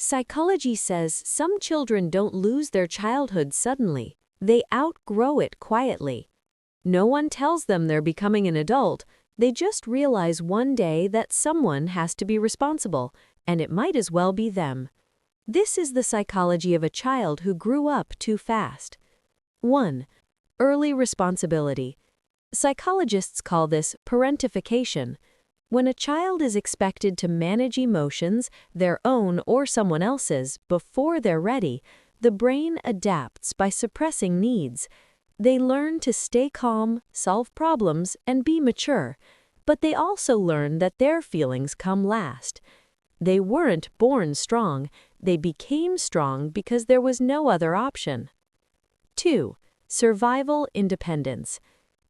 Psychology says some children don't lose their childhood suddenly. They outgrow it quietly. No one tells them they're becoming an adult. They just realize one day that someone has to be responsible, and it might as well be them. This is the psychology of a child who grew up too fast. 1. Early responsibility. Psychologists call this parentification. When a child is expected to manage emotions, their own or someone else's, before they're ready, the brain adapts by suppressing needs. They learn to stay calm, solve problems, and be mature, but they also learn that their feelings come last. They weren't born strong, they became strong because there was no other option. 2. Survival independence.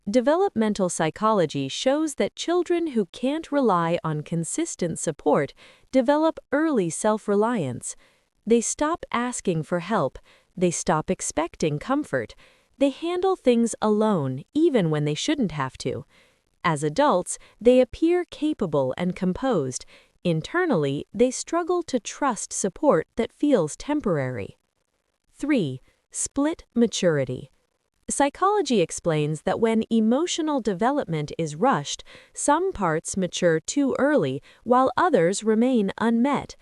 Developmental psychology shows that children who can't rely on consistent support develop early self-reliance. They stop asking for help, they stop expecting comfort, they handle things alone even when they shouldn't have to. As adults, they appear capable and composed. Internally, they struggle to trust support that feels temporary. 3. Split maturity. Psychology explains that when emotional development is rushed, some parts mature too early while others remain unmet.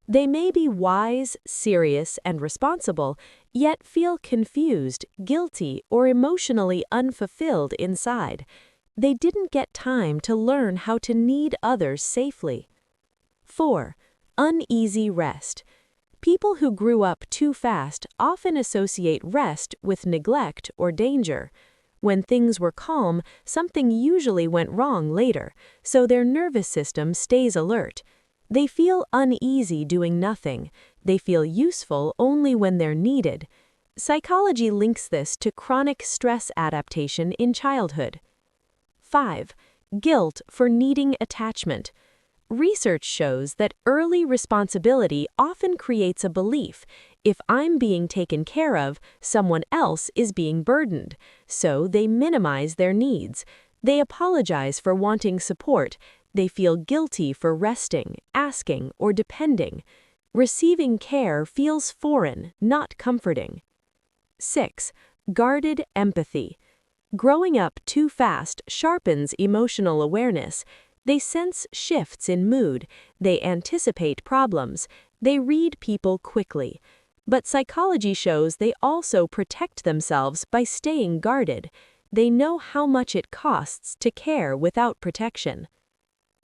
They may be wise, serious, and responsible, yet feel confused, guilty, or emotionally unfulfilled inside. They didn't get time to learn how to need others safely. 4. Uneasy rest. People who grew up too fast often associate rest with neglect or danger. When things were calm, something usually went wrong later, so their nervous system stays alert. They feel uneasy doing nothing. They feel useful only when they're needed. Psychology links this to chronic stress adaptation in childhood. 5. Guilt for needing attachment. Research shows that early responsibility often creates a belief: if I'm being taken care of, someone else is being burdened. So they minimize their needs. They apologize for wanting support. They feel guilty for resting, asking, or depending. Receiving care feels foreign, not comforting. 6. Guarded empathy. Growing up too fast sharpens emotional awareness. They sense shifts in mood, they anticipate problems, they read people quickly. But psychology shows they also protect themselves by staying guarded. They know how much it costs to care without protection.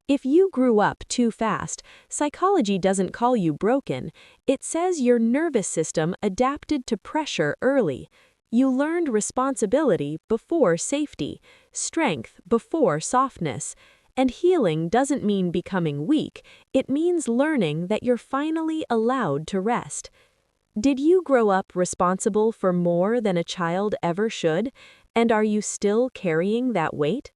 If you grew up too fast, psychology doesn't call you broken. It says your nervous system adapted to pressure early. You learned responsibility before safety, strength before softness. And healing doesn't mean becoming weak, it means learning that you're finally allowed to rest. Did you grow up responsible for more than a child ever should? And are you still carrying that weight?